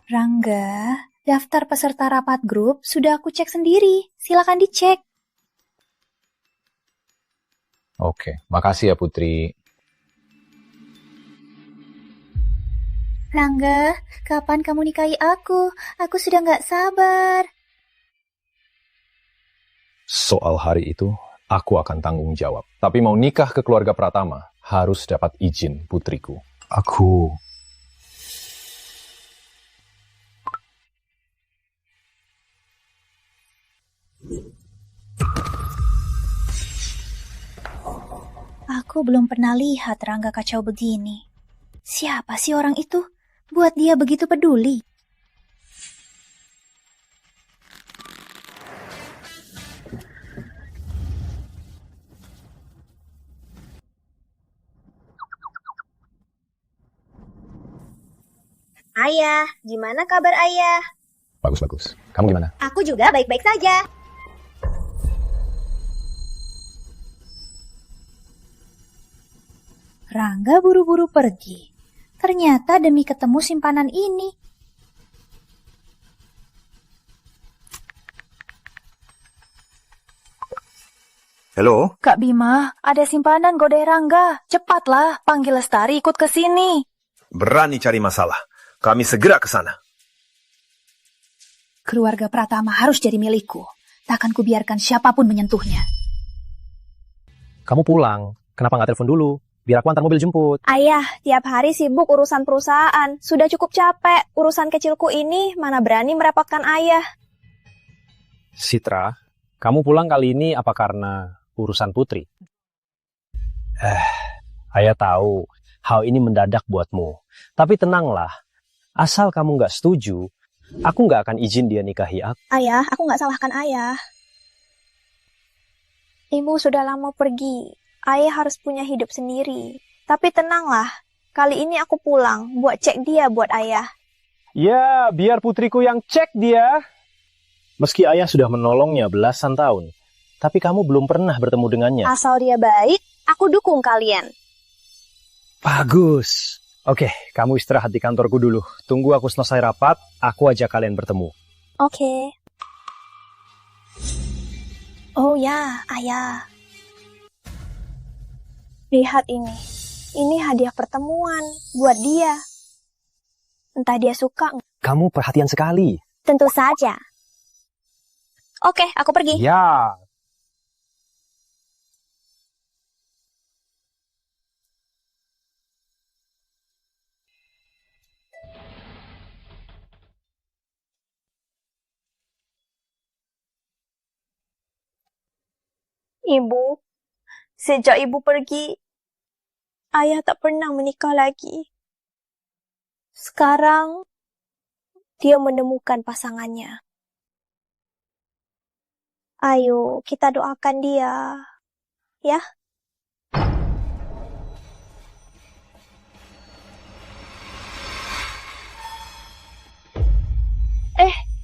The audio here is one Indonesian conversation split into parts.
Rangga, daftar peserta rapat grup sudah aku cek sendiri. Silakan dicek. Oke, makasih ya Putri. Rangga, kapan kamu nikahi aku? Aku sudah nggak sabar. Soal hari itu, aku akan tanggung jawab. Tapi mau nikah ke keluarga Pratama, harus dapat izin putriku. Aku belum pernah lihat Rangga kacau begini. Siapa sih orang itu? Buat dia begitu peduli. Ayah, gimana kabar ayah? Bagus. Kamu gimana? Aku juga baik-baik saja. Rangga buru-buru pergi. Ternyata demi ketemu simpanan ini. Halo? Kak Bima, ada simpanan godeh Rangga. Cepatlah, panggil Lestari ikut ke sini. Berani cari masalah. Kami segera ke sana. Keluarga Pratama harus jadi milikku. Takkan kubiarkan siapapun menyentuhnya. Kamu pulang. Kenapa nggak telepon dulu? Biar aku antar mobil jemput. Ayah, tiap hari sibuk urusan perusahaan. Sudah cukup capek. Urusan kecilku ini mana berani merepotkan ayah. Citra, kamu pulang kali ini apa karena urusan Putri? Ayah tahu hal ini mendadak buatmu. Tapi tenanglah. Asal kamu nggak setuju, aku nggak akan izin dia nikahi aku. Ayah, aku nggak salahkan ayah. Ibu sudah lama pergi. Ayah harus punya hidup sendiri. Tapi tenanglah, kali ini aku pulang buat cek dia buat ayah. Ya, biar putriku yang cek dia. Meski ayah sudah menolongnya belasan tahun, tapi kamu belum pernah bertemu dengannya. Asal dia baik, aku dukung kalian. Bagus. Oke, kamu istirahat di kantorku dulu. Tunggu aku selesai rapat, aku ajak kalian bertemu. Oke. Oh ya, ayah. Lihat ini. Ini hadiah pertemuan buat dia. Entah dia suka. Kamu perhatian sekali. Tentu saja. Oke, aku pergi. Ya. Ibu, sejak ibu pergi, ayah tak pernah menikah lagi. Sekarang, dia menemukan pasangannya. Ayo, kita doakan dia. Ya?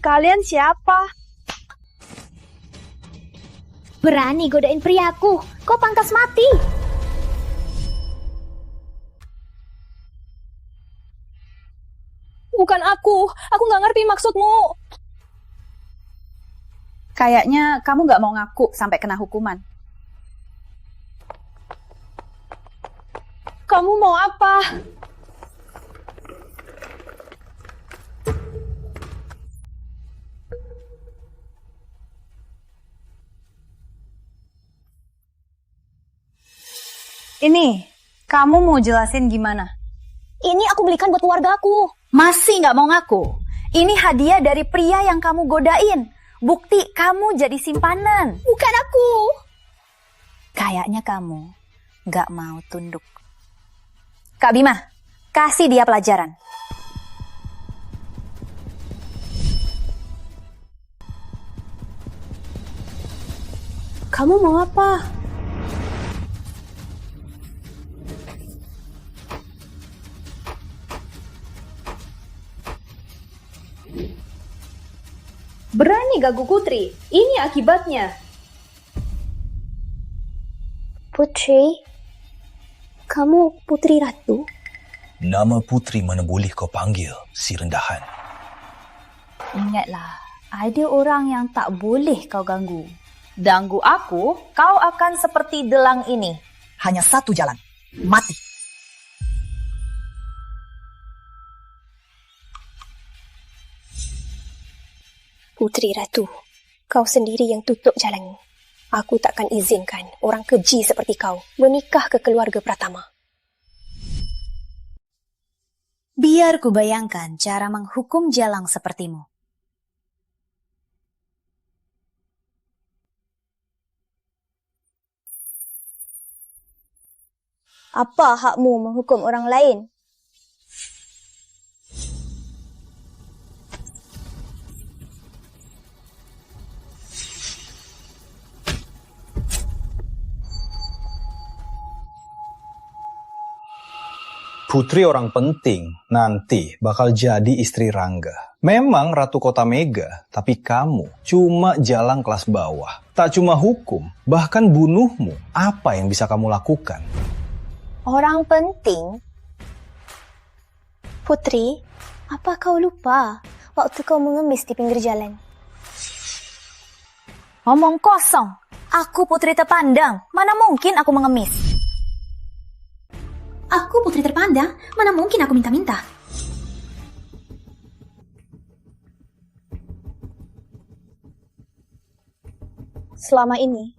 Kalian siapa? Berani godain priaku, kau pantas mati. Bukan aku nggak ngerti maksudmu. Kayaknya kamu nggak mau ngaku sampai kena hukuman. Kamu mau apa? Ini, kamu mau jelasin gimana? Ini aku belikan buat keluargaku. Masih nggak mau ngaku? Ini hadiah dari pria yang kamu godain. Bukti kamu jadi simpanan. Bukan aku. Kayaknya kamu nggak mau tunduk. Kak Bima, kasih dia pelajaran. Kamu mau apa? Berani ganggu Putri, ini akibatnya. Putri? Kamu Putri Ratu? Nama Putri mana boleh kau panggil, si rendahan. Ingatlah, ada orang yang tak boleh kau ganggu. Ganggu aku, kau akan seperti Delang ini. Hanya satu jalan, mati. Putri Ratu, kau sendiri yang tutup jalan. Aku takkan izinkan orang keji seperti kau menikah ke keluarga Pratama. Biar ku bayangkan cara menghukum jalang sepertimu. Apa hakmu menghukum orang lain? Putri orang penting nanti bakal jadi istri Rangga. Memang Ratu Kota Mega, tapi kamu cuma jalang kelas bawah. Tak cuma hukum, bahkan bunuhmu. Apa yang bisa kamu lakukan? Orang penting? Putri, apa kau lupa waktu kau mengemis di pinggir jalan? Omong kosong. Aku putri terpandang. Mana mungkin aku mengemis? Aku putri terpandang, mana mungkin aku minta-minta. Selama ini,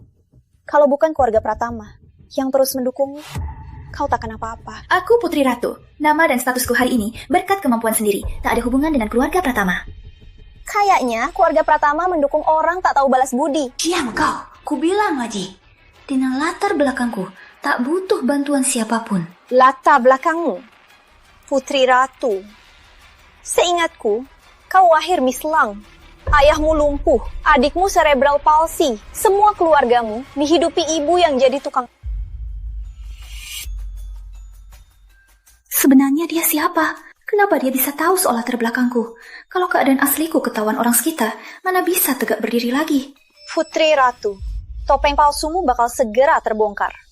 kalau bukan keluarga Pratama yang terus mendukungmu, kau takkan apa-apa. Aku Putri Ratu. Nama dan statusku hari ini berkat kemampuan sendiri. Tak ada hubungan dengan keluarga Pratama. Kayaknya keluarga Pratama mendukung orang tak tahu balas budi. Diam kau, ku bilang lagi. Dengan latar belakangku, tak butuh bantuan siapapun. Latar belakangmu, Putri Ratu. Seingatku, kau lahir mislang. Ayahmu lumpuh, adikmu cerebral palsy. Semua keluargamu dihidupi ibu yang jadi tukang. Sebenarnya dia siapa? Kenapa dia bisa tahu soal latar belakangku? Kalau keadaan asliku ketahuan orang sekitar, mana bisa tegak berdiri lagi? Putri Ratu, topeng palsumu bakal segera terbongkar.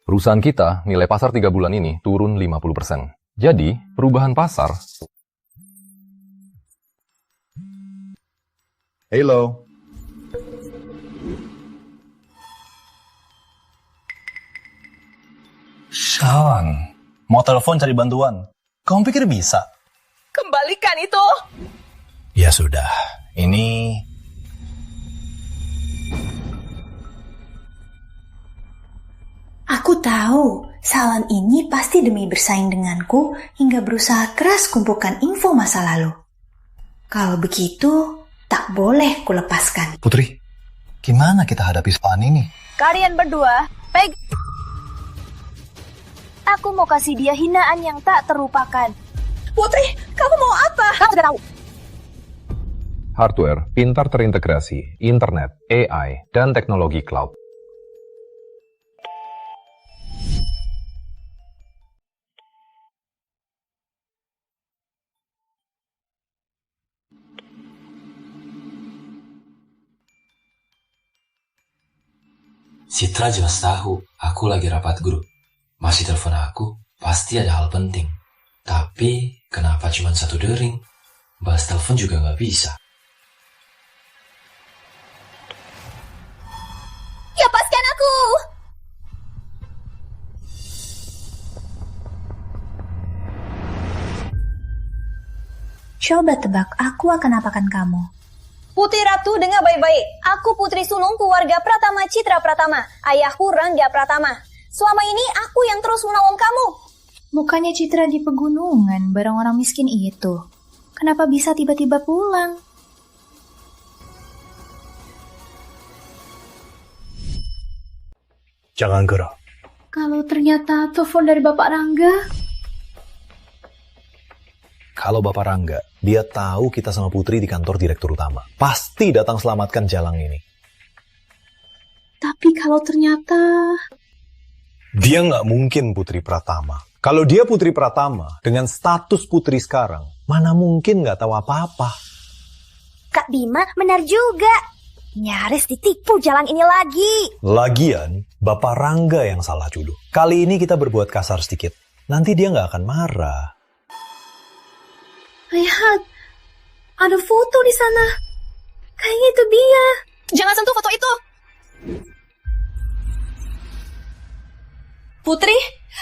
Perusahaan kita, nilai pasar 3 bulan ini turun 50%. Jadi, perubahan pasar... Halo. Shawn, mau telepon cari bantuan. Kamu pikir bisa? Kembalikan itu. Ya sudah, ini... Aku tahu, Salam ini pasti demi bersaing denganku hingga berusaha keras kumpulkan info masa lalu. Kalau begitu, tak boleh kulepaskan. Putri, gimana kita hadapi soal ini? Kalian berdua, aku mau kasih dia hinaan yang tak terlupakan. Putri, kamu mau apa? Kamu sudah tahu. Hardware pintar terintegrasi, internet, AI, dan teknologi cloud. Citra jelas tahu aku lagi rapat grup. Masih telepon aku, pasti ada hal penting. Tapi kenapa cuma satu dering? Balas telepon juga nggak bisa. Lepaskan aku! Coba tebak aku akan apakan kamu. Putri Ratu, dengar baik-baik. Aku putri sulung keluarga Pratama Citra Pratama. Ayahku Rangga Pratama. Selama ini aku yang terus menolong kamu. Bukannya Citra di pegunungan bareng orang miskin itu. Kenapa bisa tiba-tiba pulang? Jangan gerak. Kalau ternyata telepon dari Bapak Rangga. Kalau Bapak Rangga, dia tahu kita sama Putri di kantor direktur utama. Pasti datang selamatkan Jalang ini. Tapi kalau ternyata... Dia nggak mungkin Putri Pratama. Kalau dia Putri Pratama, dengan status Putri sekarang, mana mungkin nggak tahu apa-apa. Kak Bima benar juga. Nyaris ditipu Jalang ini lagi. Lagian, Bapak Rangga yang salah dulu. Kali ini kita berbuat kasar sedikit. Nanti dia nggak akan marah. Lihat, ada foto di sana. Kayaknya itu dia. Jangan sentuh foto itu. Putri,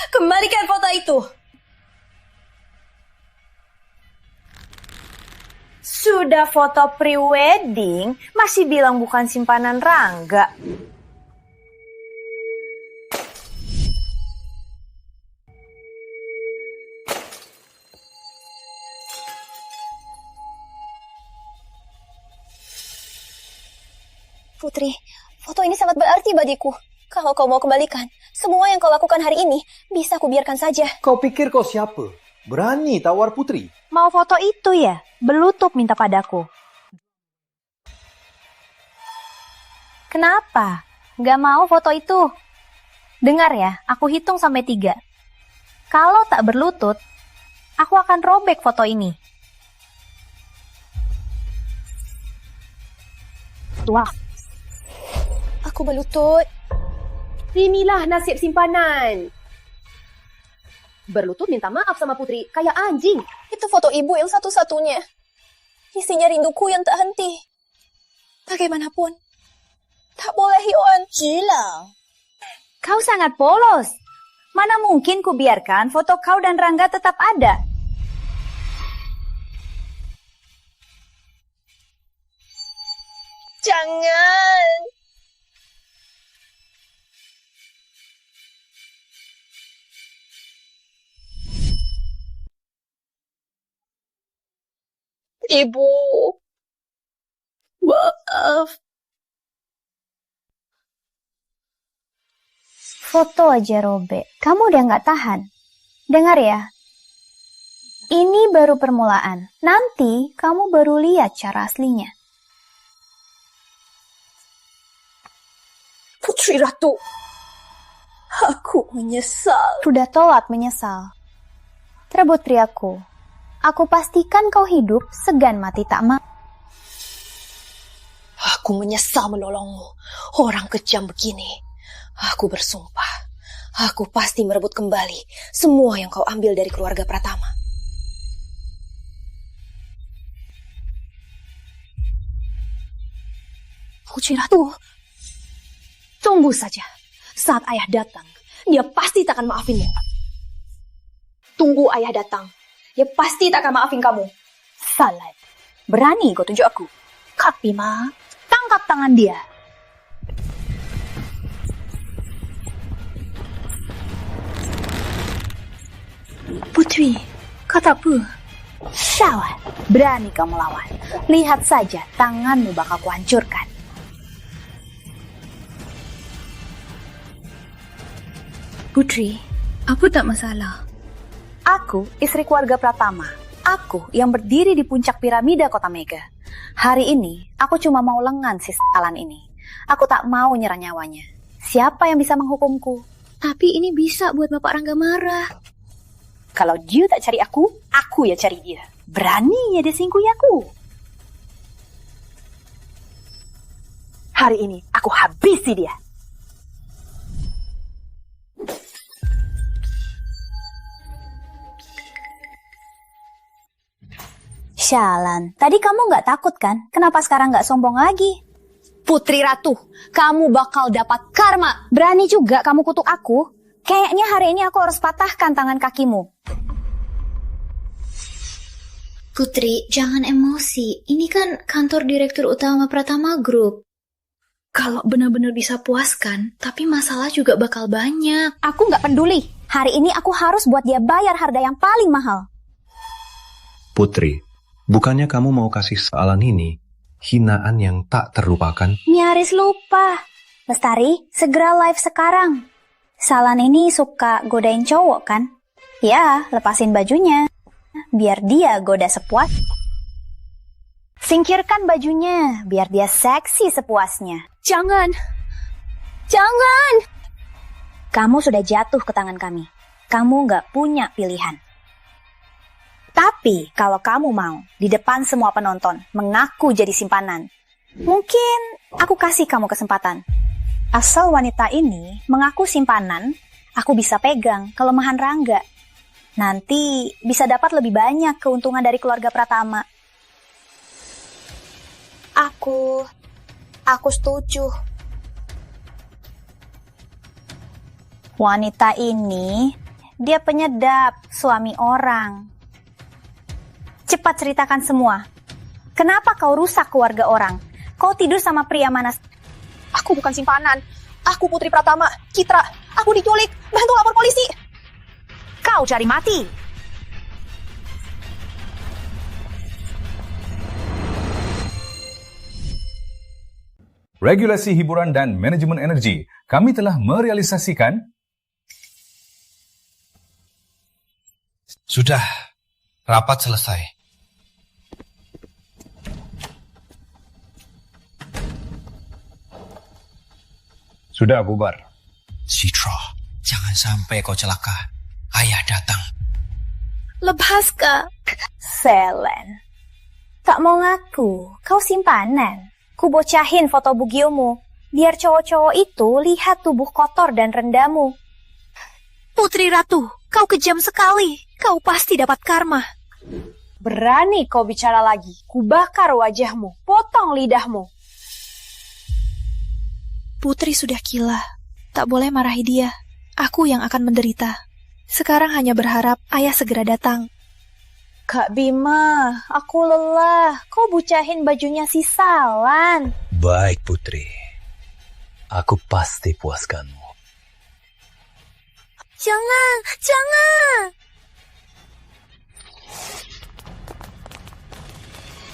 kembalikan foto itu. Sudah foto pre-wedding, masih bilang bukan simpanan Rangga. Putri, foto ini sangat berarti bagiku. Kalau kau mau kembalikan, semua yang kau lakukan hari ini bisa kubiarkan saja. Kau pikir kau siapa? Berani tawar Putri? Mau foto itu ya? Belutup minta padaku. Kenapa? Gak mau foto itu? Dengar ya, aku hitung sampai 3. Kalau tak berlutut, aku akan robek foto ini. Wah. Aku berlutut. Inilah nasib simpanan. Berlutut minta maaf sama Putri, kayak anjing. Itu foto ibu yang satu-satunya. Isinya rinduku yang tak henti. Bagaimanapun, tak boleh hilang. Gila. Kau sangat polos. Mana mungkin ku biarkan foto kau dan Rangga tetap ada. Jangan. Ibu. Maaf. Foto aja robek. Kamu udah gak tahan. Dengar ya. Ini baru permulaan. Nanti kamu baru lihat cara aslinya. Putri Ratu. Aku menyesal. Sudah telat menyesal. Rebut priaku. Aku pastikan kau hidup, segan mati tak mau. Aku menyesal menolongmu. Orang kejam begini. Aku bersumpah. Aku pasti merebut kembali semua yang kau ambil dari keluarga Pratama. Putri Ratu. Tunggu saja. Saat ayah datang, dia pasti tak akan maafinmu. Tunggu ayah datang. Dia pasti tak akan maafin kamu. Salah. Berani kau tunjuk aku. Kak Bima, tangkap tangan dia. Putri, kata apa? Syawal, berani kau melawan. Lihat saja, tanganmu bakal kuhancurkan. Putri, apa tak masalah? Aku, istri keluarga Pratama. Aku yang berdiri di puncak piramida Kota Mega. Hari ini, aku cuma mau lengan si salan ini. Aku tak mau nyerah nyawanya. Siapa yang bisa menghukumku? Tapi ini bisa buat Bapak Rangga marah. Kalau dia tak cari aku yang cari dia. Beraninya dia singkuhi aku. Hari ini, aku habisi dia. Syalan, tadi kamu gak takut kan? Kenapa sekarang gak sombong lagi? Putri Ratu, kamu bakal dapat karma. Berani juga kamu kutuk aku? Kayaknya hari ini aku harus patahkan tangan kakimu. Putri, jangan emosi. Ini kan kantor direktur utama Pratama Group. Kalau benar-benar bisa puaskan, tapi masalah juga bakal banyak. Aku gak peduli. Hari ini aku harus buat dia bayar harga yang paling mahal. Putri, bukannya kamu mau kasih salan ini hinaan yang tak terlupakan? Nyaris lupa. Lestari, segera live sekarang. Salan ini suka godain cowok kan? Ya, lepasin bajunya. Biar dia goda sepuas. Singkirkan bajunya, biar dia seksi sepuasnya. Jangan. Jangan. Kamu sudah jatuh ke tangan kami. Kamu gak punya pilihan. Tapi kalau kamu mau di depan semua penonton mengaku jadi simpanan, mungkin aku kasih kamu kesempatan. Asal wanita ini mengaku simpanan, aku bisa pegang kelemahan Rangga. Nanti bisa dapat lebih banyak keuntungan dari keluarga Pratama. Aku setuju. Wanita ini, dia penyedap suami orang. Cepat ceritakan semua. Kenapa kau rusak keluarga orang? Kau tidur sama pria mana? Aku bukan simpanan. Aku Putri Pratama, Citra. Aku diculik. Bantu lapor polisi. Kau cari mati. Regulasi hiburan dan manajemen energi. Kami telah merealisasikan. Sudah, rapat selesai. Sudah bubar. Citra, jangan sampai kau celaka. Ayah datang. Lepaskah? Selen. Tak mau ngaku, kau simpanan. Ku bocahin foto bugiomu, biar cowok-cowok itu lihat tubuh kotor dan rendahmu. Putri Ratu, kau kejam sekali. Kau pasti dapat karma. Berani kau bicara lagi, ku bakar wajahmu, potong lidahmu. Putri sudah gila. Tak boleh marahi dia. Aku yang akan menderita. Sekarang hanya berharap ayah segera datang. Kak Bima, aku lelah. Kau bucahin bajunya si Salan. Baik, Putri. Aku pasti puaskanmu. Jangan, jangan.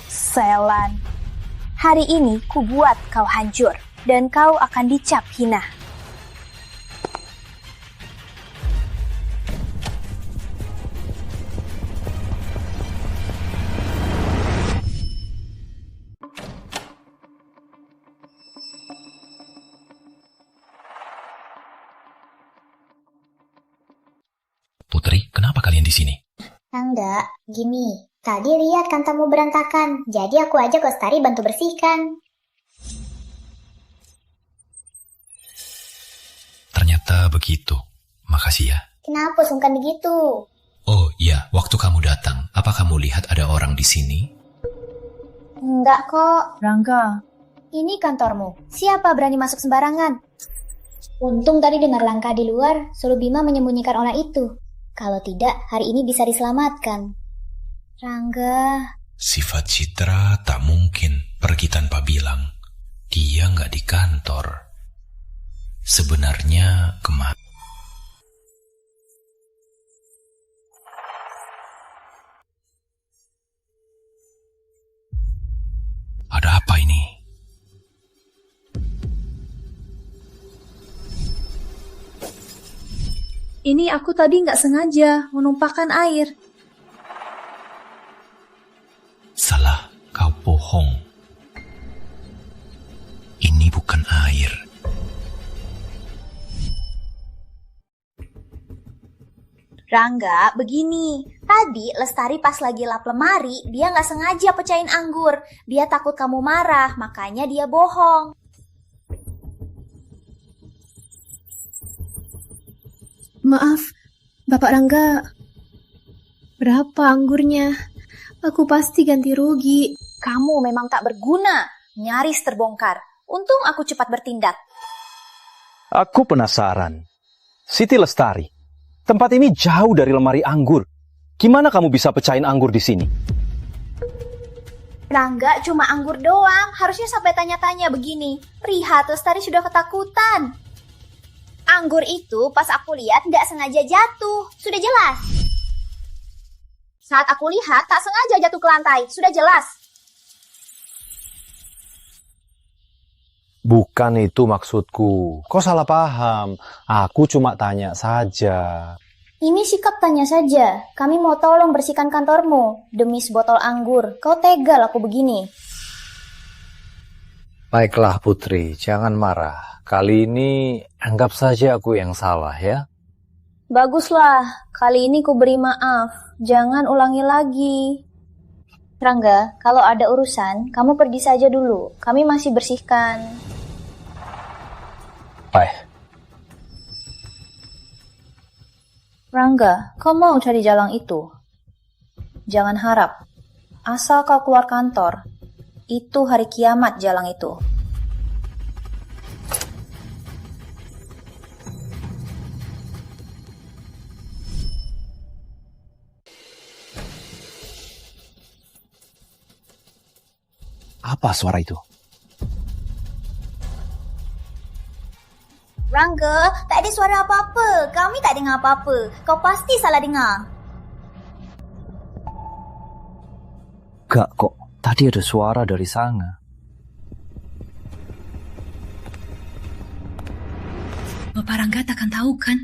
Selan, hari ini ku buat kau hancur dan kau akan dicap hina. Putri, kenapa kalian di sini? Enggak, gini. Tadi lihat kantormu berantakan, jadi aku ajak Lestari bantu bersihkan. Ternyata begitu. Makasih ya. Kenapa sungkan begitu? Oh iya, waktu kamu datang, apa kamu lihat ada orang di sini? Enggak kok. Rangga, ini kantormu. Siapa berani masuk sembarangan? Untung tadi dengar langkah di luar, suruh Bima menyembunyikan orang itu. Kalau tidak, hari ini bisa diselamatkan. Rangga. Sifat Citra tak mungkin pergi tanpa bilang. Dia nggak di kantor. Sebenarnya kemana? Ada apa ini? Ini aku tadi nggak sengaja menumpahkan air. Salah, kau bohong. Ini bukan air. Rangga, begini. Tadi Lestari pas lagi lap lemari, dia nggak sengaja pecahin anggur. Dia takut kamu marah, makanya dia bohong. Maaf, Bapak Rangga. Berapa anggurnya? Aku pasti ganti rugi. Kamu memang tak berguna. Nyaris terbongkar. Untung aku cepat bertindak. Aku penasaran. Siti Lestari, tempat ini jauh dari lemari anggur. Gimana kamu bisa pecahin anggur di sini? Rangga, cuma anggur doang. Harusnya sampai tanya-tanya begini. Lihat, Lestari sudah ketakutan. Anggur itu pas aku lihat nggak sengaja jatuh. Sudah jelas. Saat aku lihat tak sengaja jatuh ke lantai. Sudah jelas. Bukan itu maksudku. Kau salah paham. Aku cuma tanya saja. Ini sikap tanya saja. Kami mau tolong bersihkan kantormu. Demi sebotol anggur. Kau tega laku begini. Baiklah Putri, jangan marah. Kali ini anggap saja aku yang salah ya. Baguslah, kali ini ku beri maaf. Jangan ulangi lagi. Rangga, kalau ada urusan, kamu pergi saja dulu. Kami masih bersihkan. Baik. Rangga, kau mau cari jalan itu? Jangan harap. Asal kau keluar kantor, itu hari kiamat jalan itu. Apa suara itu? Rangga, tak ada suara apa-apa. Kami tak dengar apa-apa. Kau pasti salah dengar. Gak kok, tadi ada suara dari sana. Bapak Rangga takkan tahu kan?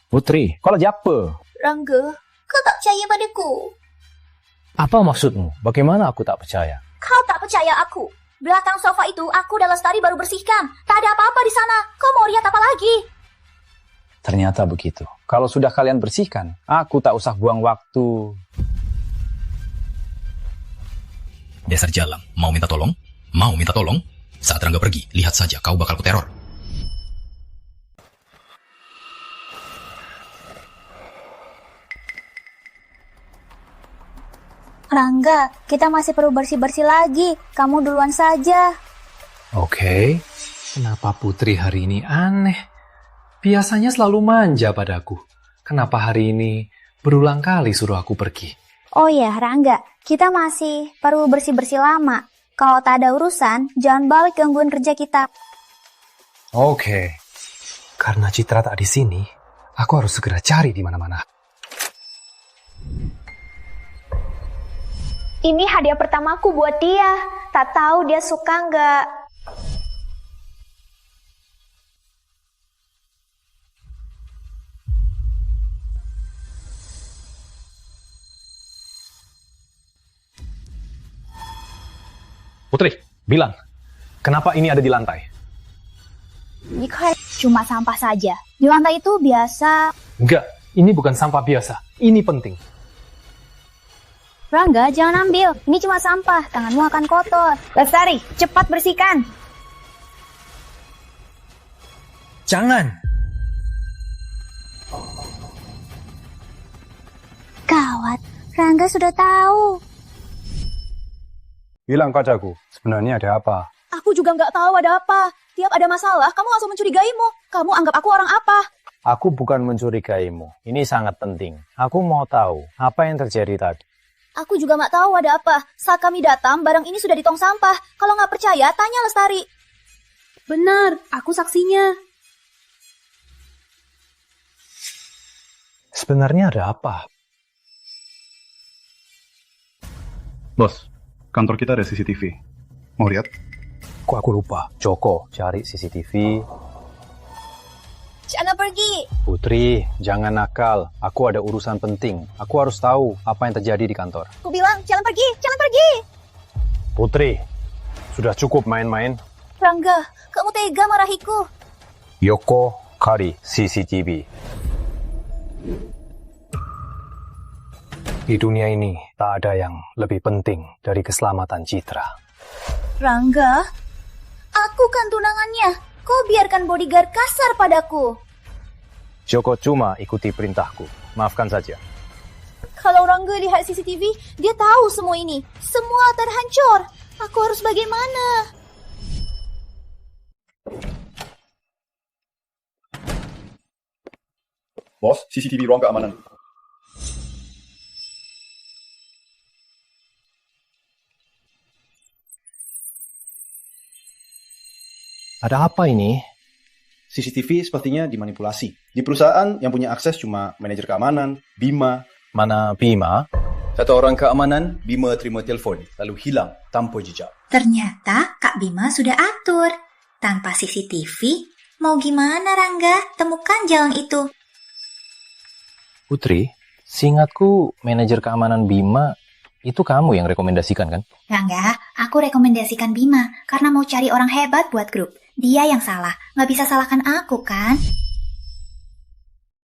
Putri, kau lagi apa? Rangga, kau tak percaya padaku. Apa maksudmu? Bagaimana aku tak percaya? Kau tak percaya aku. Belakang sofa itu aku dan Lestari baru bersihkan. Tak ada apa-apa di sana. Kau mau lihat apa lagi? Ternyata begitu. Kalau sudah kalian bersihkan, aku tak usah buang waktu. Dasar jalang, mau minta tolong? Mau minta tolong? Saat Rangga pergi, lihat saja kau bakal kuteror. Rangga, kita masih perlu bersih-bersih lagi. Kamu duluan saja. Oke, kenapa Putri hari ini aneh? Biasanya selalu manja padaku. Kenapa hari ini berulang kali suruh aku pergi? Oh ya, Rangga, kita masih perlu bersih-bersih lama. Kalau tak ada urusan, jangan balik gangguin kerja kita. Oke, karena Citra tak di sini, aku harus segera cari di mana-mana. Ini hadiah pertamaku buat dia. Tak tahu dia suka nggak. Putri, bilang, kenapa ini ada di lantai? Jika cuma sampah saja. Di lantai itu biasa. Enggak, ini bukan sampah biasa. Ini penting. Rangga, jangan ambil. Ini cuma sampah. Tanganmu akan kotor. Lestari, cepat bersihkan. Jangan. Gawat, Rangga sudah tahu. Bilang padaku, sebenarnya ada apa? Aku juga nggak tahu ada apa. Tiap ada masalah, kamu langsung mencurigaimu. Kamu anggap aku orang apa? Aku bukan mencurigaimu. Ini sangat penting. Aku mau tahu apa yang terjadi tadi. Aku juga nggak tahu ada apa. Saat kami datang, barang ini sudah di tong sampah. Kalau nggak percaya, tanya Lestari. Benar, aku saksinya. Sebenarnya ada apa? Bos, kantor kita ada CCTV. Mau lihat? Kok aku lupa? Joko, cari CCTV. Jangan pergi. Putri, jangan nakal. Aku ada urusan penting. Aku harus tahu apa yang terjadi di kantor. Aku bilang, jangan pergi, jangan pergi. Putri, sudah cukup main-main. Rangga, kamu tega marahiku. Yoko, cari CCTV. Di dunia ini, tak ada yang lebih penting dari keselamatan Citra. Rangga, aku kan tunangannya. Kau biarkan bodyguard kasar padaku. Joko cuma ikuti perintahku. Maafkan saja. Kalau Rangga lihat CCTV, dia tahu semua ini. Semua terhancur. Aku harus bagaimana? Bos, CCTV ruang keamanan. Ada apa ini? CCTV sepertinya dimanipulasi. Di perusahaan yang punya akses cuma manajer keamanan, Bima. Mana Bima? Satu orang keamanan, Bima terima telepon, lalu hilang tanpa jejak. Ternyata Kak Bima sudah atur. Tanpa CCTV, mau gimana Rangga? Temukan jalan itu. Putri, seingatku manajer keamanan Bima itu kamu yang rekomendasikan kan? Rangga, aku rekomendasikan Bima karena mau cari orang hebat buat grup. Dia yang salah, nggak bisa salahkan aku kan?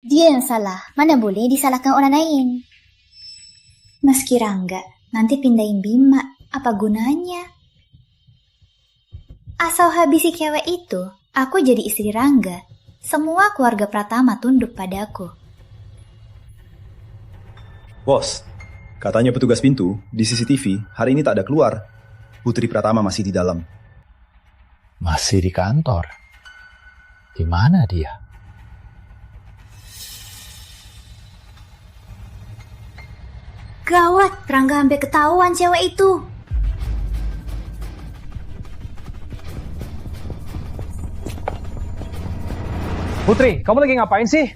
Dia yang salah, mana boleh disalahkan orang lain. Meski Rangga nanti pindahin Bima, apa gunanya? Asal habisi cewek itu, aku jadi istri Rangga. Semua keluarga Pratama tunduk padaku. Bos, katanya petugas pintu di CCTV hari ini tak ada keluar. Putri Pratama masih di dalam. Masih di kantor? Di mana dia? Gawat, Rangga hampir ketahuan cewek itu. Putri, kamu lagi ngapain sih?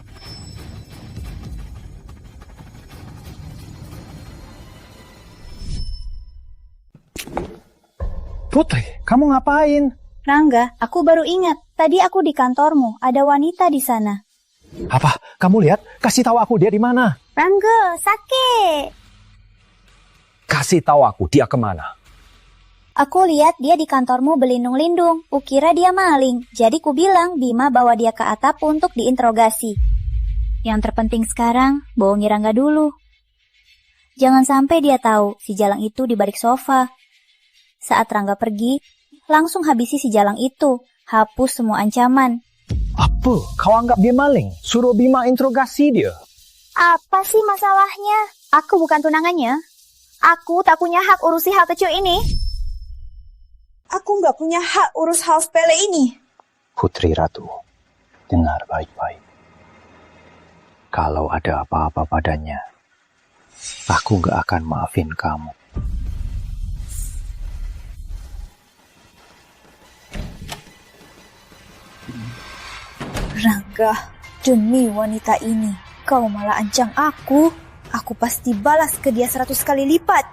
Putri, kamu ngapain? Rangga, aku baru ingat. Tadi aku di kantormu, ada wanita di sana. Apa? Kamu lihat? Kasih tahu aku dia di mana. Rangga, Sake. Kasih tahu aku dia kemana. Aku lihat dia di kantormu berlindung-lindung. Kukira dia maling. Jadi ku bilang Bima bawa dia ke atap untuk diinterogasi. Yang terpenting sekarang, bohongi Rangga dulu. Jangan sampai dia tahu si Jalang itu di balik sofa. Saat Rangga pergi, langsung habisi si Jalang itu. Hapus semua ancaman. Apa? Kau anggap dia maling? Suruh Bima interogasi dia. Apa sih masalahnya? Aku bukan tunangannya. Aku tak punya hak urusi hal kecil ini. Aku nggak punya hak urus hal sepele ini. Putri Ratu, dengar baik-baik. Kalau ada apa-apa padanya, aku nggak akan maafin kamu. Rangga, demi wanita ini, kau malah ancam aku. Aku pasti balas ke dia 100 kali lipat.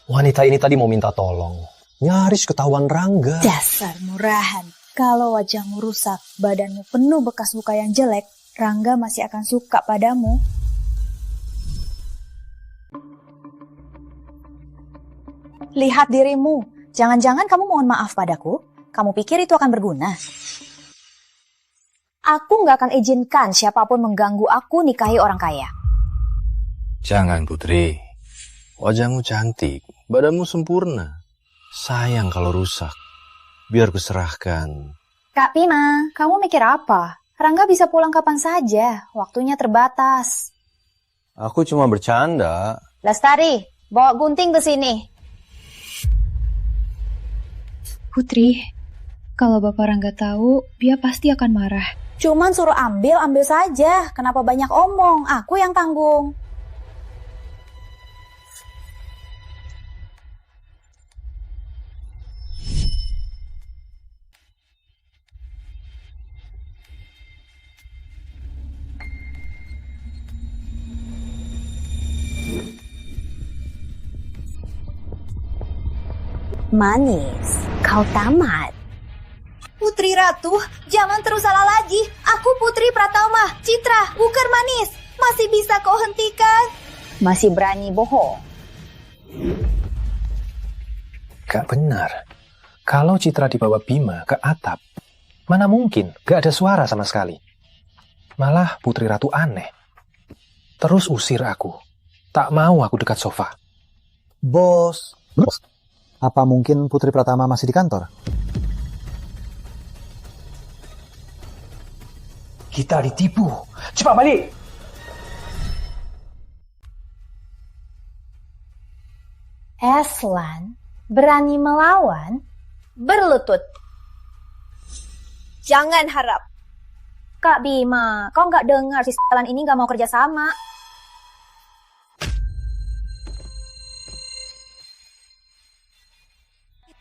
Wanita ini tadi mau minta tolong. Nyaris ketahuan Rangga. Dasar murahan. Kalau wajahmu rusak, badanmu penuh bekas luka yang jelek, Rangga masih akan suka padamu. Lihat dirimu. Jangan-jangan kamu mohon maaf padaku? Kamu pikir itu akan berguna? Aku nggak akan izinkan siapapun mengganggu aku nikahi orang kaya. Jangan, Putri. Wajahmu cantik, badanmu sempurna. Sayang kalau rusak. Biar kuserahkan. Kak Pima, kamu mikir apa? Rangga bisa pulang kapan saja, waktunya terbatas. Aku cuma bercanda. Lestari, bawa gunting ke sini. Putri, kalau Bapak Rangga tahu, dia pasti akan marah. Cuman suruh ambil saja. Kenapa banyak omong? Aku yang tanggung. Manis, kau tamat. Putri Ratu, jangan terus salah lagi. Aku Putri Pratama, Citra, bukan Manis. Masih bisa kau hentikan? Masih berani bohong. Gak benar. Kalau Citra dibawa Bima ke atap, mana mungkin gak ada suara sama sekali. Malah Putri Ratu aneh. Terus usir aku. Tak mau aku dekat sofa. Bos, apa mungkin Putri Pratama masih di kantor? Kita ditipu. Cepat balik. Eslan, berani melawan, berlutut. Jangan harap. Kak Bima, kau nggak dengar si Eslan ini nggak mau kerja sama.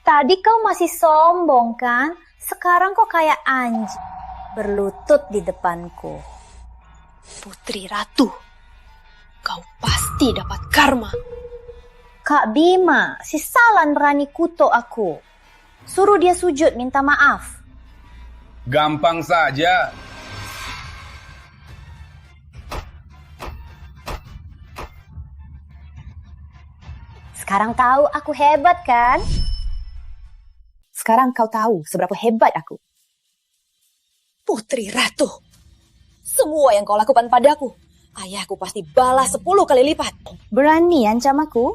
Tadi kau masih sombong kan? Sekarang kau kayak anjing. Berlutut di depanku. Putri Ratu, kau pasti dapat karma. Kak Bima, si Salan berani kutuk aku. Suruh dia sujud minta maaf. Gampang saja. Sekarang tahu aku hebat kan? Sekarang kau tahu seberapa hebat aku. Putri Ratu, semua yang kau lakukan padaku, ayahku pasti balas 10 kali lipat. Berani ancam aku?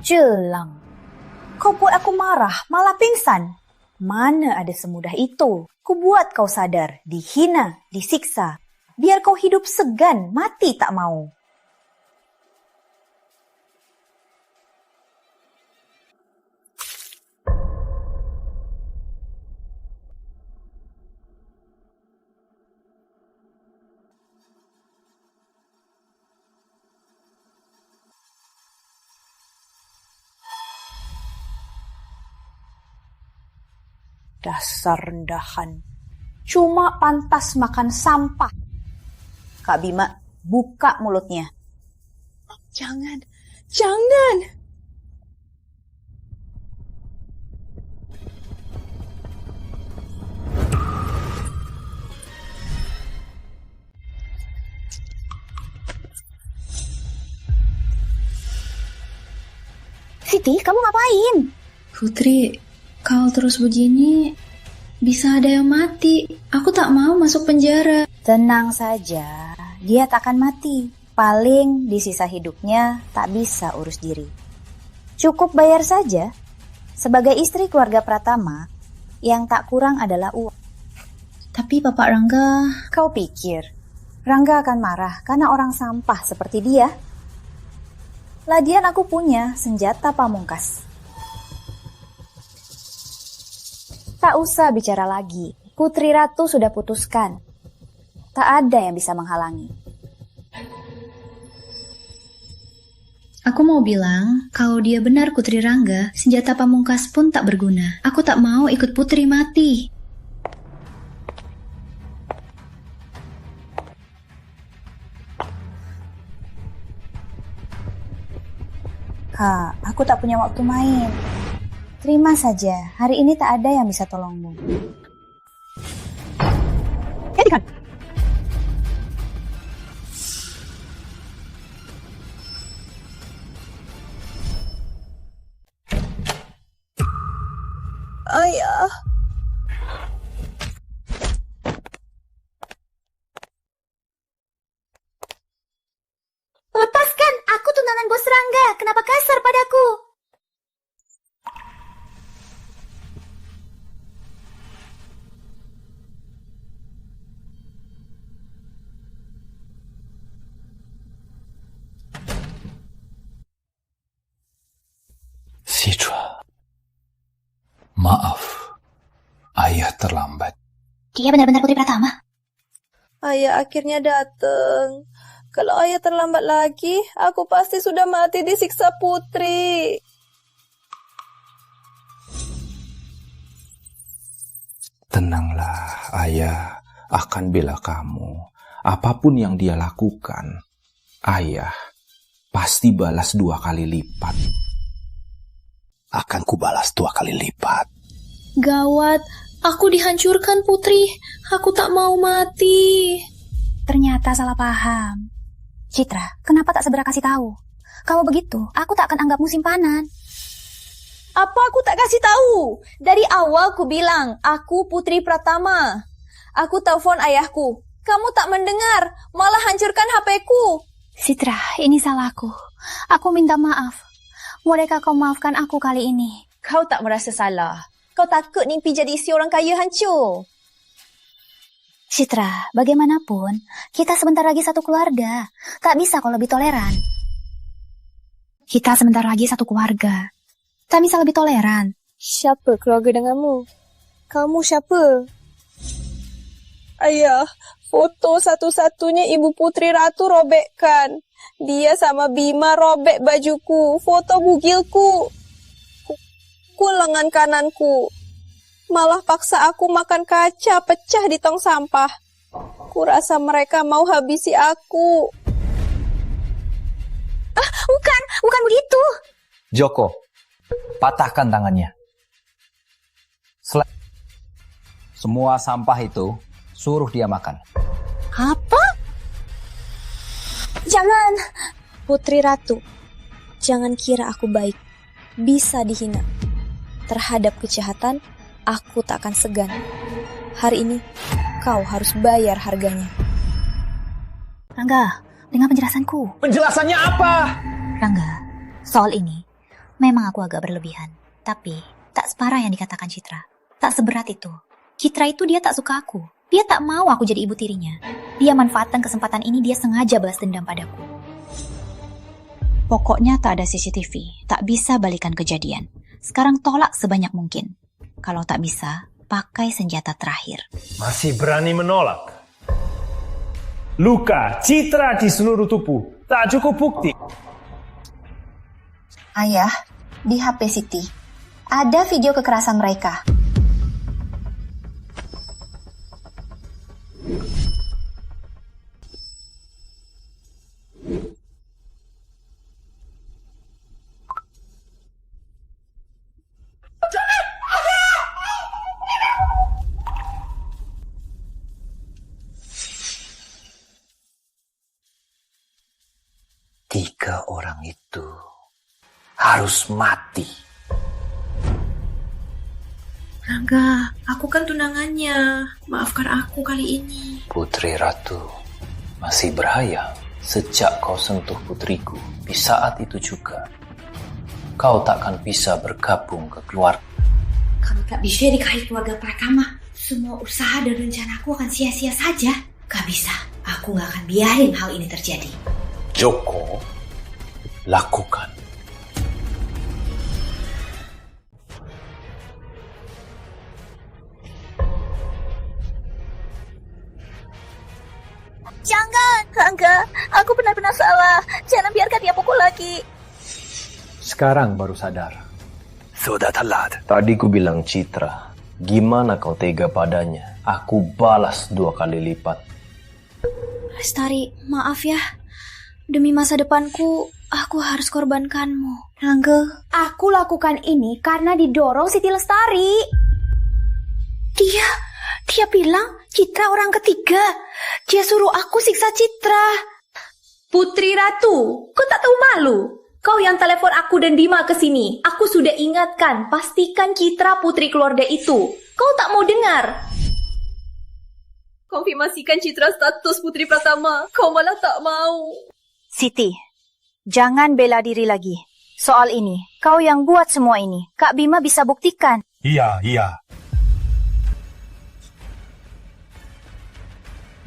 Jelang. Kau buat aku marah, malah pingsan. Mana ada semudah itu. Ku buat kau sadar, dihina, disiksa. Biar kau hidup segan, mati tak mau. Dasar rendahan. Cuma pantas makan sampah. Kak Bima, buka mulutnya. Jangan, jangan. Siti, kamu ngapain? Putri, kalau terus begini, bisa ada yang mati. Aku tak mau masuk penjara. Tenang saja, dia takkan mati. Paling di sisa hidupnya tak bisa urus diri. Cukup bayar saja. Sebagai istri keluarga Pratama, yang tak kurang adalah uang. Tapi Bapak Rangga... Kau pikir Rangga akan marah karena orang sampah seperti dia? Lagian aku punya senjata pamungkas. Tak usah bicara lagi. Putri Ratu sudah putuskan. Tak ada yang bisa menghalangi. Aku mau bilang, kalau dia benar Putri Rangga, senjata pamungkas pun tak berguna. Aku tak mau ikut Putri mati. Kak, aku tak punya waktu main. Terima saja, hari ini tak ada yang bisa tolongmu. Hentikan! Ayah. Lepaskan, aku tunangan bos Rangga. Kenapa kasar padaku? Citra, maaf, ayah terlambat. Dia benar-benar Putri Pratama. Ayah akhirnya datang. Kalau ayah terlambat lagi, aku pasti sudah mati disiksa Putri. Tenanglah, ayah akan bela kamu. Apapun yang dia lakukan, ayah pasti balas 2 kali lipat. Akan kubalas 2 kali lipat. Gawat, aku dihancurkan Putri. Aku tak mau mati. Ternyata salah paham. Citra, kenapa tak segera kasih tahu? Kalau begitu, aku tak akan anggapmu simpanan. Apa aku tak kasih tahu? Dari awal ku bilang, aku Putri Pratama. Aku telepon ayahku. Kamu tak mendengar, malah hancurkan HP-ku. Citra, ini salahku. Aku minta maaf. Bolehkah kau maafkan aku kali ini? Kau tak merasa salah. Kau takut mimpi jadi istri orang kaya hancur. Citra, bagaimanapun, kita sebentar lagi satu keluarga. Tak bisa kau lebih toleran. Kita sebentar lagi satu keluarga. Tak bisa lebih toleran. Siapa keluarga denganmu? Kamu siapa? Ayah, foto satu-satunya Ibu Putri Ratu robekkan. Dia sama Bima robek bajuku, foto bugilku, lengan kananku. Malah paksa aku makan kaca pecah di tong sampah. Kurasa mereka mau habisi aku. Bukan begitu. Joko, patahkan tangannya. Semua sampah itu Suruh dia makan. Apa? Jangan! Putri Ratu, jangan kira aku baik. Bisa dihina. Terhadap kejahatan, aku tak akan segan. Hari ini, kau harus bayar harganya. Rangga, dengar penjelasanku. Penjelasannya apa? Rangga, soal ini memang aku agak berlebihan. Tapi tak separah yang dikatakan Citra. Tak seberat itu. Citra itu dia tak suka aku. Dia tak mau aku jadi ibu tirinya. Dia manfaatkan kesempatan ini, dia sengaja balas dendam padaku. Pokoknya tak ada CCTV, tak bisa balikan kejadian. Sekarang tolak sebanyak mungkin. Kalau tak bisa, pakai senjata terakhir. Masih berani menolak? Luka, Citra di seluruh tubuh, tak cukup bukti. Ayah, di HP Siti, ada video kekerasan mereka. Tiga orang itu harus mati. Rangga, aku kan tunangannya. Maafkan aku kali ini. Putri Ratu masih berhayal sejak kau sentuh putriku. Di saat itu juga, kau takkan bisa bergabung ke keluarga. Kami tak bisa dikahi keluarga Pratama. Semua usaha dan rencanaku akan sia-sia saja. Gak bisa, aku gak akan biarin hal ini terjadi. Joko, lakukan. Jangan, Rangga. Aku benar-benar salah. Jangan biarkan dia pukul lagi. Sekarang baru sadar. Sudah telat. Tadi ku bilang Citra, gimana kau tega padanya? Aku balas 2 kali lipat. Lestari, maaf ya. Demi masa depanku, aku harus korbankanmu. Rangga, aku lakukan ini karena didorong Siti Lestari. Dia bilang Citra orang ketiga. Dia suruh aku siksa Citra. Putri Ratu, kau tak tahu malu? Kau yang telepon aku dan Bima ke sini. Aku sudah ingatkan, pastikan Citra putri keluarga itu. Kau tak mau dengar. Konfirmasikan Citra status Putri Pratama. Kau malah tak mau. Siti, jangan bela diri lagi. Soal ini, kau yang buat semua ini. Kak Bima bisa buktikan. Iya.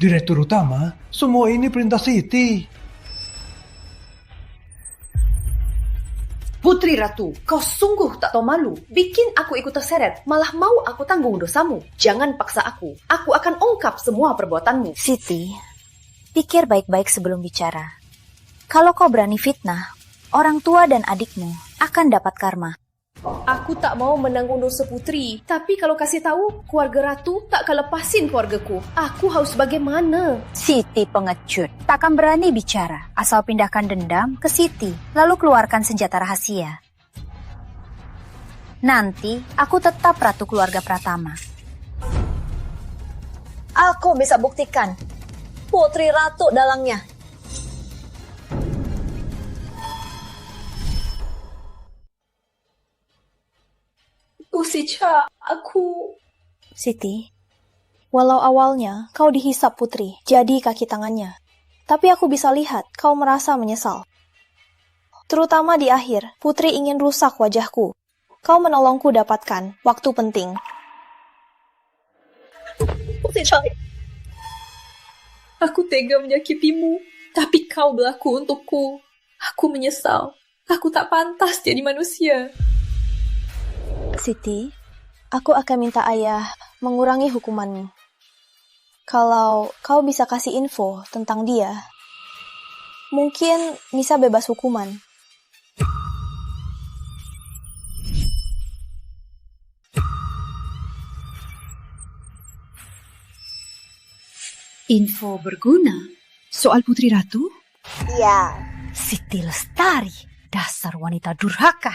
Direktur utama, semua ini perintah Siti. Putri Ratu, kau sungguh tak tahu malu. Bikin aku ikut terseret, malah mau aku tanggung dosamu. Jangan paksa aku. Aku akan ungkap semua perbuatanmu. Siti, pikir baik-baik sebelum bicara. Kalau kau berani fitnah, orang tua dan adikmu akan dapat karma. Aku tak mau menanggung dosa putri. Tapi kalau kasih tahu, keluarga Ratu tak akan lepasin keluargaku. Aku harus bagaimana? Siti pengecut. Takkan berani bicara. Asal pindahkan dendam ke Siti. Lalu keluarkan senjata rahasia. Nanti aku tetap Ratu keluarga Pratama. aku bisa buktikan. Putri Ratu dalangnya. Usica, aku... Siti, walau awalnya kau dihisap Putri, jadi kaki tangannya. Tapi aku bisa lihat kau merasa menyesal. Terutama di akhir, Putri ingin rusak wajahku. Kau menolongku dapatkan waktu penting. Usica, aku tega menyakitimu, tapi kau berlaku untukku. Aku menyesal. Aku tak pantas jadi manusia. Siti, aku akan minta ayah mengurangi hukumanmu. Kalau kau bisa kasih info tentang dia, mungkin bisa bebas hukuman. Info berguna? Soal Putri Ratu? Iya. Siti Lestari, dasar wanita durhaka.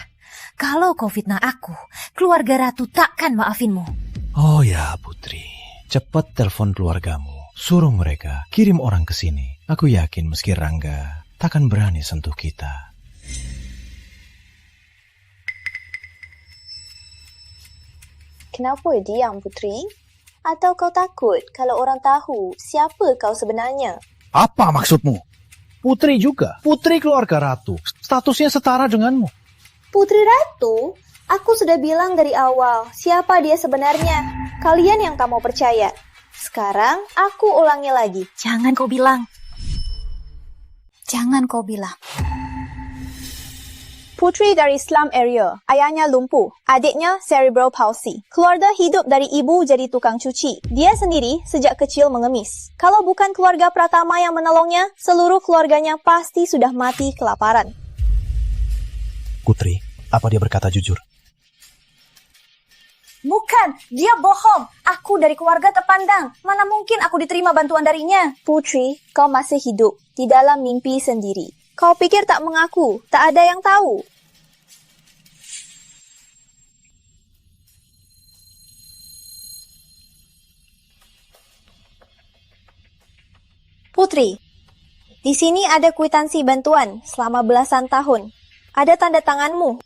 Kalau kau fitnah aku, keluarga Ratu takkan maafinmu. Oh ya, Putri. cepat telepon keluargamu. Suruh mereka kirim orang ke sini. Aku yakin meski Rangga takkan berani sentuh kita. Kenapa diam, Putri? Atau kau takut kalau orang tahu siapa kau sebenarnya? Apa maksudmu? Putri juga. Putri keluarga ratu. Statusnya setara denganmu. Putri Ratu? Aku sudah bilang dari awal siapa dia sebenarnya. Kalian yang tak mau percaya. Sekarang aku ulangi lagi. Jangan kau bilang. Jangan kau bilang. Putri dari slum area, ayahnya lumpuh, adiknya cerebral palsy. Keluarga hidup dari ibu jadi tukang cuci. Dia sendiri sejak kecil mengemis. Kalau bukan keluarga Pratama yang menolongnya, seluruh keluarganya pasti sudah mati kelaparan. Putri, apa dia berkata jujur? Bukan, dia bohong. Aku dari keluarga terpandang. Mana mungkin aku diterima bantuan darinya? Putri, kau masih hidup di dalam mimpi sendiri. Kau pikir tak mengaku, tak ada yang tahu. Putri, di sini ada kwitansi bantuan selama belasan tahun. Ada tanda tanganmu.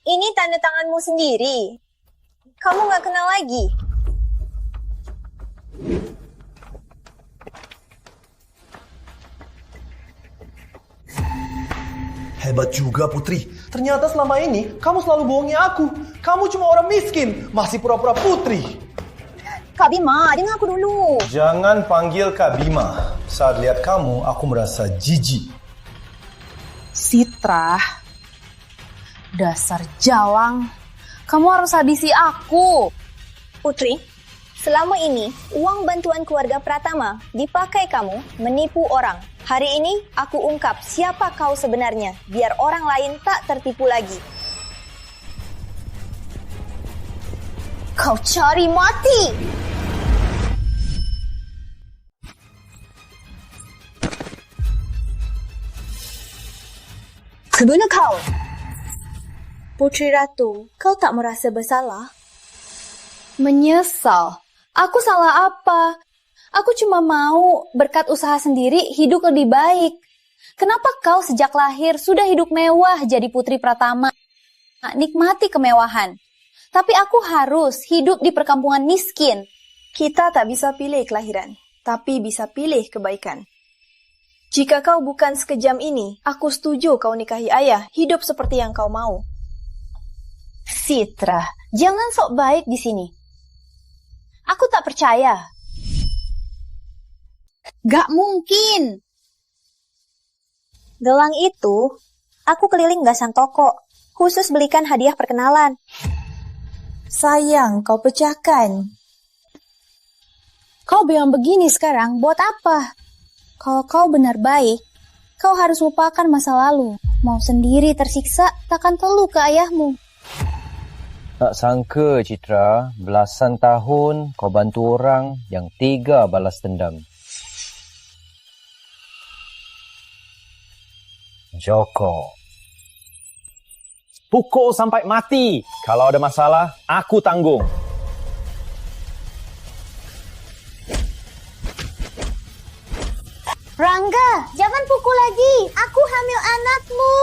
Ini tanda tanganmu sendiri. Kamu gak kenal lagi. Hebat juga, Putri. Ternyata selama ini kamu selalu bohongi aku. Kamu cuma orang miskin, masih pura-pura putri. Kak Bima, dengar aku dulu. Jangan panggil Kak Bima. Saat lihat kamu, aku merasa jijik. Citra, dasar jalang. Kamu harus habisi aku. Putri, selama ini uang bantuan keluarga Pratama dipakai kamu menipu orang. Hari ini aku ungkap siapa kau sebenarnya, biar orang lain tak tertipu lagi. Kau cari mati! Kebunuh kau! Putri Ratu, kau tak merasa bersalah? Menyesal? Aku salah apa? Aku cuma mau berkat usaha sendiri hidup lebih baik. Kenapa kau sejak lahir sudah hidup mewah jadi putri Pratama? Nikmati kemewahan. Tapi aku harus hidup di perkampungan miskin. Kita tak bisa pilih kelahiran, tapi bisa pilih kebaikan. Jika kau bukan sekejam ini, aku setuju kau nikahi ayah, hidup seperti yang kau mau. Citra, jangan sok baik di sini. Aku tak percaya. Gak mungkin. Gelang itu, aku keliling belasan toko, khusus belikan hadiah perkenalan. Sayang, kau pecahkan. Kau bilang begini sekarang, buat apa? Kalau kau benar baik, kau harus lupakan masa lalu. Mau sendiri tersiksa, takkan telu ke ayahmu. Tak sangka, Citra, belasan tahun kau bantu orang yang tega balas dendam. Joko. Pukul sampai mati. Kalau ada masalah, aku tanggung. Rangga, jangan pukul lagi. Aku hamil anakmu.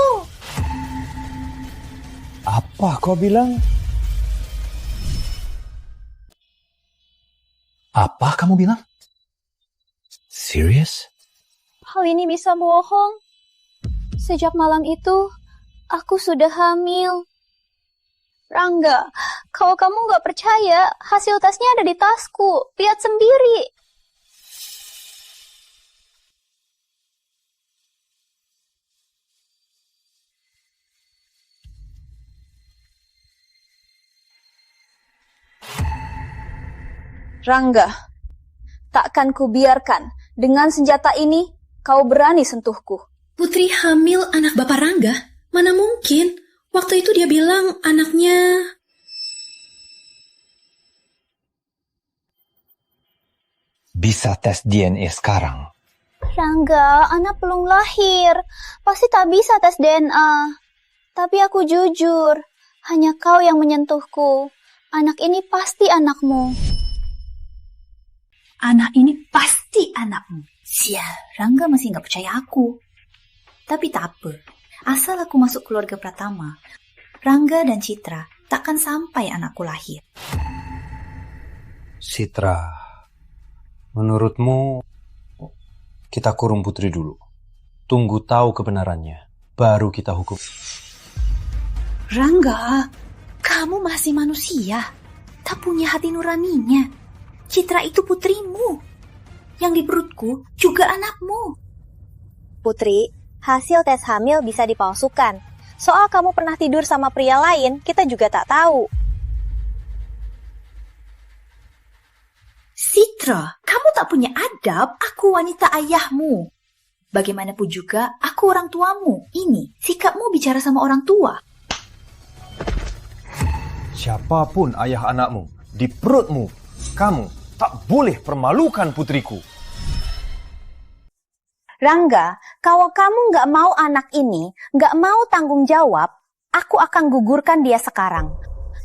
Apa kau bilang? Apa kamu bilang? Serius? Hal ini bisa bohong. Sejak malam itu, aku sudah hamil. Rangga, kalau kamu gak percaya, hasil tesnya ada di tasku. Lihat sendiri. Rangga, takkan kubiarkan dengan senjata ini kau berani sentuhku. Putri hamil anak Bapak Rangga? Mana mungkin? Waktu itu dia bilang anaknya... Bisa tes DNA sekarang. Rangga, anak belum lahir. Pasti tak bisa tes DNA. Tapi aku jujur, hanya kau yang menyentuhku. anak ini pasti anakmu. Anak ini pasti anakmu. Sial, Rangga masih nggak percaya aku. Tapi tak apa, asal aku masuk keluarga Pratama, Rangga dan Citra takkan sampai anakku lahir. Citra, menurutmu kita kurung Putri dulu. Tunggu tahu kebenarannya, baru kita hukum. Rangga, kamu masih manusia, tak punya hati nuraninya. Citra itu putrimu. Yang di perutku juga anakmu. Putri, hasil tes hamil bisa dipalsukan. Soal kamu pernah tidur sama pria lain, kita juga tak tahu. Citra, kamu tak punya adab, aku wanita ayahmu. Bagaimanapun juga, aku orang tuamu. Ini, sikapmu bicara sama orang tua. Siapapun ayah anakmu, di perutmu, kamu tak boleh permalukan putriku. Rangga, kalau kamu nggak mau anak ini, nggak mau tanggung jawab, aku akan gugurkan dia sekarang.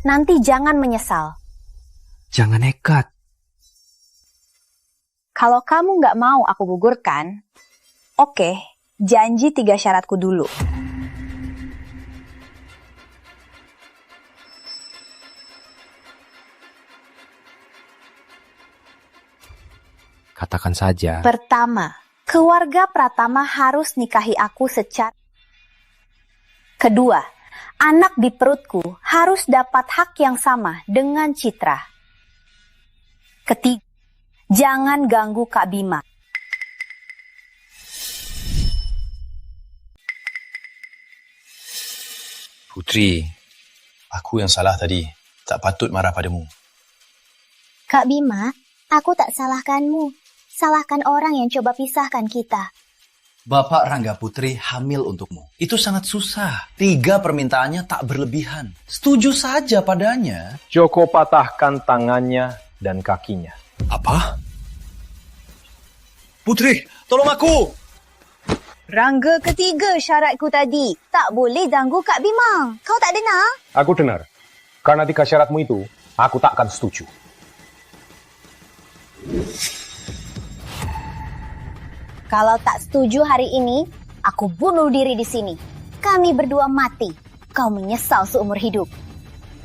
Nanti jangan menyesal. Jangan nekat. Kalau kamu nggak mau aku gugurkan, oke, janji 3 syaratku dulu. Katakan saja. Pertama, keluarga Pratama harus nikahi aku secara. Kedua, anak di perutku harus dapat hak yang sama dengan Citra. Ketiga, jangan ganggu Kak Bima. Putri, aku yang salah tadi. Tak patut marah padamu. Kak Bima, aku tak salahkanmu. Salahkan orang yang coba pisahkan kita. Bapak Rangga Putri hamil untukmu. Itu sangat susah. 3 permintaannya tak berlebihan. Setuju saja padanya. Joko patahkan tangannya dan kakinya. Apa? Putri, tolong aku! Rangga ketiga syaratku tadi. Tak boleh ganggu Kak Bima. Kau tak dengar? Aku dengar. Karena 3 syaratmu itu, aku tak akan setuju. Kalau tak setuju hari ini, aku bunuh diri di sini. Kami berdua mati. Kau menyesal seumur hidup.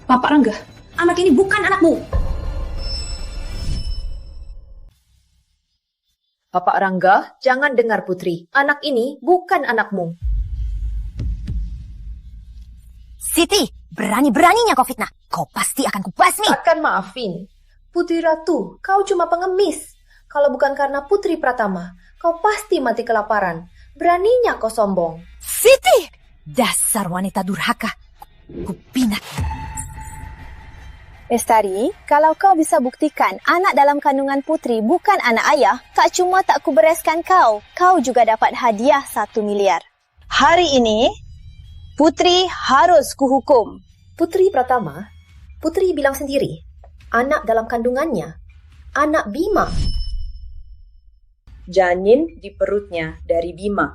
Bapak Rangga, anak ini bukan anakmu. Bapak Rangga, jangan dengar Putri. Anak ini bukan anakmu. Siti, berani-beraninya kau fitnah. Kau pasti akan kubasmi. Takkan maafin. Putri Ratu, kau cuma pengemis. Kalau bukan karena Putri Pratama, kau pasti mati kelaparan. Beraninya kau sombong. Siti! Dasar wanita durhaka. Kubinat. Bestari, kalau kau bisa buktikan anak dalam kandungan Putri bukan anak ayah, tak cuma tak kubereskan kau, kau juga dapat hadiah 1 miliar. Hari ini, Putri harus kuhukum. Putri Pratama, Putri bilang sendiri, anak dalam kandungannya, anak Bima. Janin di perutnya dari Bima.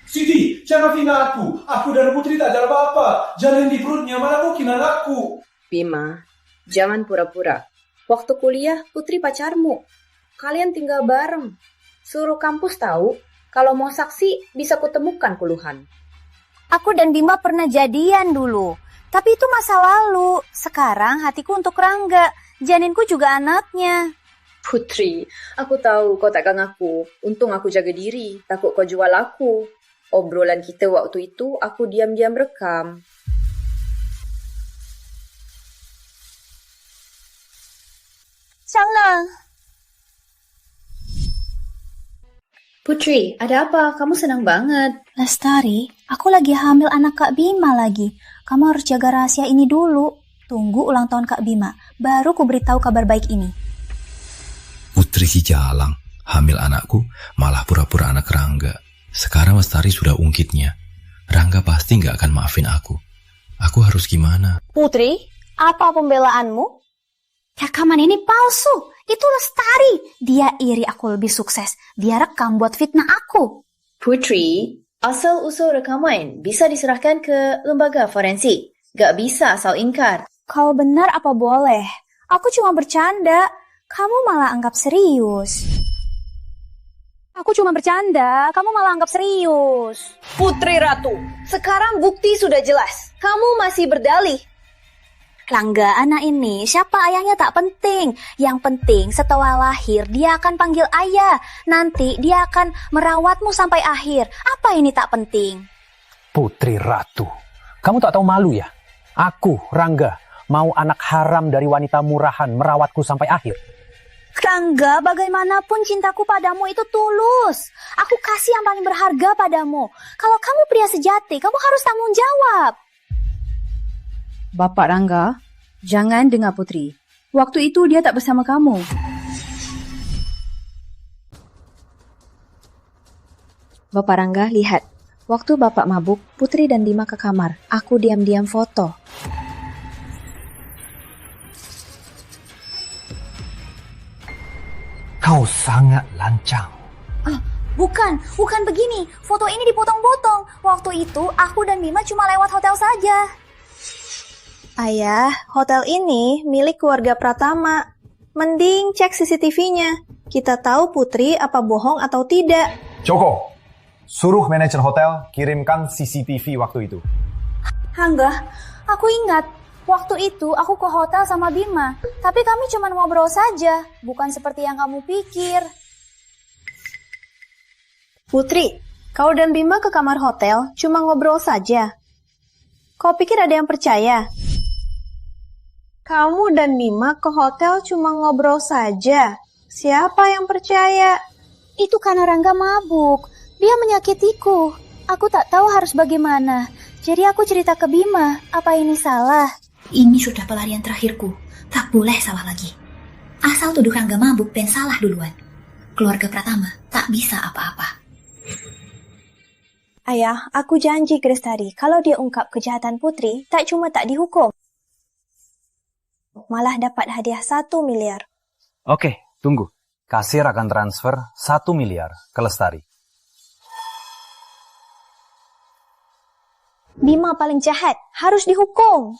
Siti, jangan fitnah aku. Aku dan Putri tak ada apa-apa. Janin di perutnya, mana mungkin anakku. Bima, jangan pura-pura. Waktu kuliah, Putri pacarmu. Kalian tinggal bareng. Suruh kampus tahu, kalau mau saksi bisa kutemukan puluhan. Aku dan Bima pernah jadian dulu. Tapi itu masa lalu. Sekarang hatiku untuk Rangga. Janinku juga anaknya. Putri, aku tahu kau takkan ngaku. Untung aku jaga diri, takut kau jual aku. Obrolan kita waktu itu, aku diam-diam rekam. Jangan. Putri, ada apa? Kamu senang banget. Lestari, aku lagi hamil anak Kak Bima lagi. Kamu harus jaga rahasia ini dulu. Tunggu ulang tahun Kak Bima, baru ku beritahu kabar baik ini. Putri Ki Jalang, hamil anakku, malah pura-pura anak Rangga. Sekarang Lestari sudah ungkitnya. Rangga pasti nggak akan maafin aku. Aku harus gimana? Putri, apa pembelaanmu? Rekaman ini palsu. Itu Lestari. Dia iri aku lebih sukses. Dia rekam buat fitnah aku. Putri, asal-usul rekaman bisa diserahkan ke lembaga forensik. Gak bisa asal ingkar. Kalau benar apa boleh? Aku cuma bercanda. Kamu malah anggap serius. Aku cuma bercanda, kamu malah anggap serius. Putri Ratu, sekarang bukti sudah jelas. Kamu masih berdalih. Rangga, anak ini siapa ayahnya tak penting. Yang penting setelah lahir dia akan panggil ayah. Nanti dia akan merawatmu sampai akhir. Apa ini tak penting? Putri Ratu, kamu tak tahu malu ya? Aku, Rangga, mau anak haram dari wanita murahan merawatku sampai akhir. Rangga, bagaimanapun cintaku padamu itu tulus. Aku kasih yang paling berharga padamu. Kalau kamu pria sejati, kamu harus tanggung jawab. Bapak Rangga, jangan dengar Putri. Waktu itu dia tak bersama kamu. Bapak Rangga, lihat. Waktu Bapak mabuk, Putri dan Bima ke kamar. Aku diam-diam foto. Kau sangat lancang. Bukan begini. Foto ini dipotong-potong. Waktu itu aku dan Bima cuma lewat hotel saja. Ayah, hotel ini milik keluarga Pratama. Mending cek CCTV-nya. Kita tahu Putri apa bohong atau tidak. Joko, suruh manajer hotel kirimkan CCTV waktu itu. Rangga, aku ingat. Waktu itu aku ke hotel sama Bima, tapi kami cuma ngobrol saja, bukan seperti yang kamu pikir. Putri, kau dan Bima ke kamar hotel cuma ngobrol saja. Kau pikir ada yang percaya? Kamu dan Bima ke hotel cuma ngobrol saja. Siapa yang percaya? Itu karena Rangga mabuk. Dia menyakitiku. Aku tak tahu harus bagaimana. Jadi aku cerita ke Bima. Apa ini salah? Ini sudah pelarian terakhirku. Tak boleh salah lagi. Asal tuduh Rangga mabuk dan salah duluan. Keluarga Pratama tak bisa apa-apa. Ayah, aku janji Grestari, kalau dia ungkap kejahatan Putri, tak cuma tak dihukum, malah dapat hadiah 1 miliar. Oke, tunggu. Kasir akan transfer 1 miliar ke Lestari. Bima paling jahat, harus dihukum.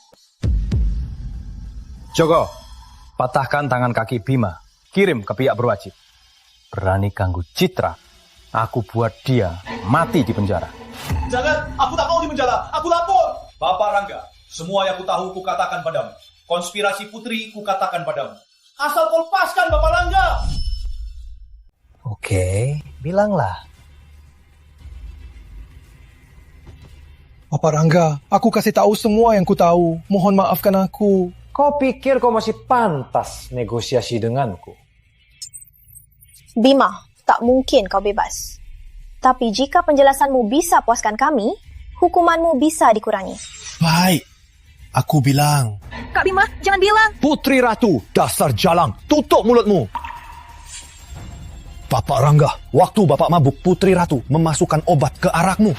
Joko, patahkan tangan kaki Bima. Kirim ke pihak berwajib. Berani ganggu Citra, aku buat dia mati di penjara. Jangan, aku tak mau di penjara. Aku lapor. Bapak Rangga, semua yang ku tahu ku katakan padamu. Konspirasi Putri ku katakan padamu. Asal kau lepaskan Bapak Rangga. Oke, bilanglah. Bapak Rangga, aku kasih tahu semua yang ku tahu. Mohon maafkan aku. Kau pikir kau masih pantas negosiasi denganku? Bima, tak mungkin kau bebas. Tapi jika penjelasanmu bisa puaskan kami, hukumanmu bisa dikurangi. Baik, aku bilang. Kak Bima, jangan bilang. Putri Ratu, dasar jalang, tutup mulutmu. Bapak Rangga, waktu Bapak mabuk, Putri Ratu memasukkan obat ke arakmu.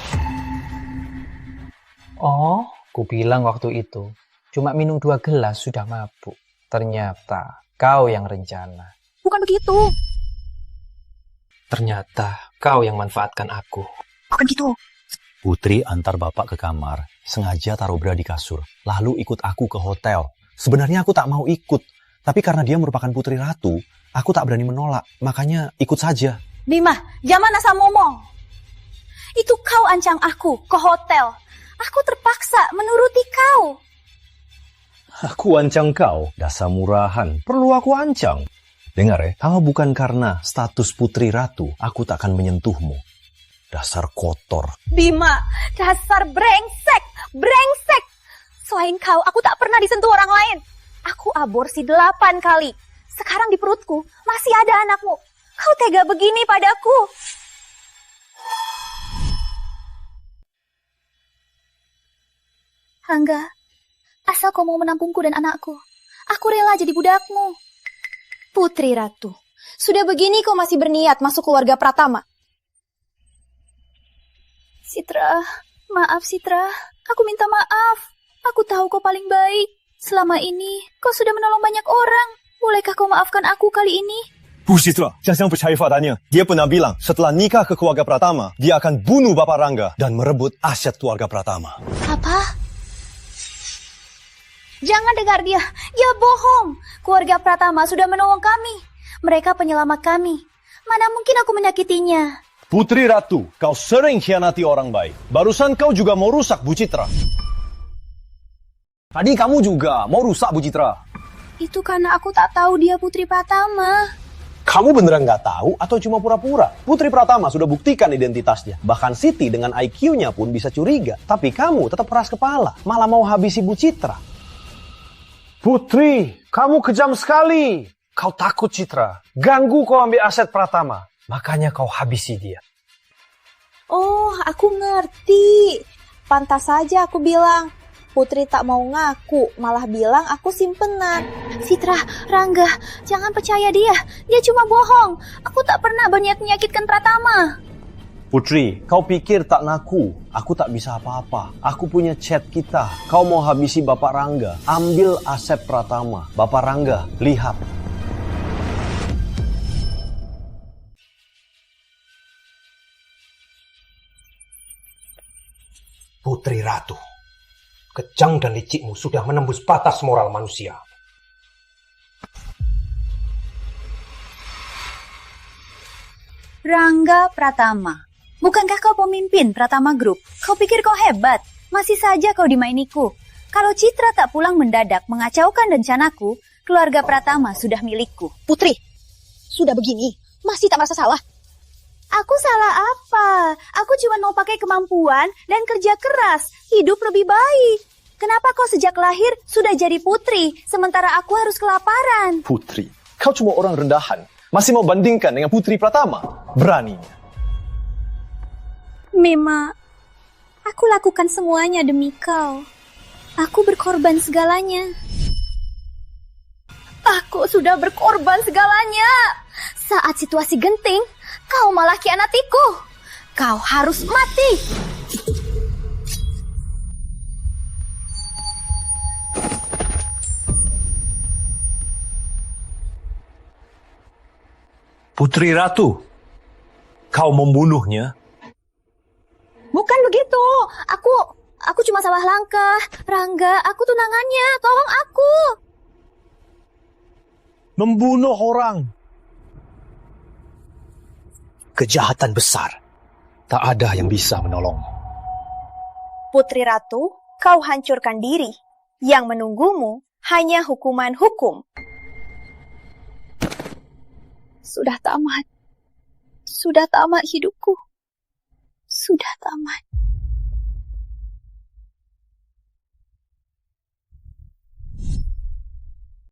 Oh, ku bilang waktu itu. Cuma minum 2 gelas sudah mabuk. Ternyata kau yang rencana. Bukan begitu. Ternyata kau yang manfaatkan aku. Bukan gitu. Putri antar bapak ke kamar, sengaja taruh bra di kasur, lalu ikut aku ke hotel. Sebenarnya aku tak mau ikut, tapi karena dia merupakan Putri Ratu, aku tak berani menolak, makanya ikut saja. Bima, jangan asal ngomong. Itu kau ancang aku ke hotel. Aku terpaksa menuruti kau. Aku ancang kau, dasar murahan. Perlu aku ancang? Dengar ya, kalau bukan karena status Putri Ratu, aku tak akan menyentuhmu. Dasar kotor. Bima, dasar brengsek. Brengsek. Selain kau, aku tak pernah disentuh orang lain. Aku aborsi 8 kali. Sekarang di perutku masih ada anakmu. Kau tega begini padaku. Rangga, asal kau mau menampungku dan anakku, aku rela jadi budakmu. Putri Ratu, sudah begini kau masih berniat masuk keluarga Pratama. Citra, maaf Citra, aku minta maaf. Aku tahu kau paling baik. Selama ini kau sudah menolong banyak orang. Bolehkah kau maafkan aku kali ini? Bu Citra, jangan percaya faktanya. Dia pernah bilang setelah nikah ke keluarga Pratama, dia akan bunuh Bapak Rangga dan merebut aset keluarga Pratama. Apa? Jangan dengar dia. Dia bohong. Keluarga Pratama sudah menolong kami. Mereka penyelamat kami. Mana mungkin aku menyakitinya? Putri Ratu, kau sering khianati orang baik. Barusan kau juga mau rusak Bu Citra. Tadi kamu juga mau rusak Bu Citra. Itu karena aku tak tahu dia Putri Pratama. Kamu beneran nggak tahu atau cuma pura-pura? Putri Pratama sudah buktikan identitasnya. Bahkan Siti dengan IQ-nya pun bisa curiga. Tapi kamu tetap keras kepala. Malah mau habisi Bu Citra. Putri, kamu kejam sekali. Kau takut Citra. Ganggu kau ambil aset Pratama. Makanya kau habisi dia. Oh, aku ngerti. Pantas saja aku bilang. Putri tak mau ngaku, malah bilang aku simpenan. Citra, Rangga, jangan percaya dia. Dia cuma bohong. Aku tak pernah berniat menyakitkan Pratama. Putri, kau pikir tak ngaku? Aku tak bisa apa-apa. Aku punya chat kita. Kau mau habisi Bapak Rangga. Ambil aset Pratama. Bapak Rangga, lihat. Putri Ratu, kejang dan licikmu sudah menembus batas moral manusia. Rangga Pratama, bukankah kau pemimpin Pratama Group? Kau pikir kau hebat? Masih saja kau dimainiku. Kalau Citra tak pulang mendadak mengacaukan rencanaku, keluarga Pratama sudah milikku. Putri, sudah begini, masih tak merasa salah? Aku salah apa? Aku cuma mau pakai kemampuan dan kerja keras, hidup lebih baik. Kenapa kau sejak lahir sudah jadi putri, sementara aku harus kelaparan? Putri, kau cuma orang rendahan. Masih mau bandingkan dengan Putri Pratama? Beraninya. Mema, aku lakukan semuanya demi kau. Aku berkorban segalanya. Aku sudah berkorban segalanya. Saat situasi genting, kau malah khianatiku. Kau harus mati. Putri Ratu, kau membunuhnya? Bukan begitu. Aku cuma salah langkah. Rangga, aku tunangannya. Tolong aku. Membunuh orang. Kejahatan besar. Tak ada yang bisa menolong. Putri Ratu, kau hancurkan diri. Yang menunggumu hanya hukuman hukum. Sudah tamat. Sudah tamat hidupku. Sudah tamat.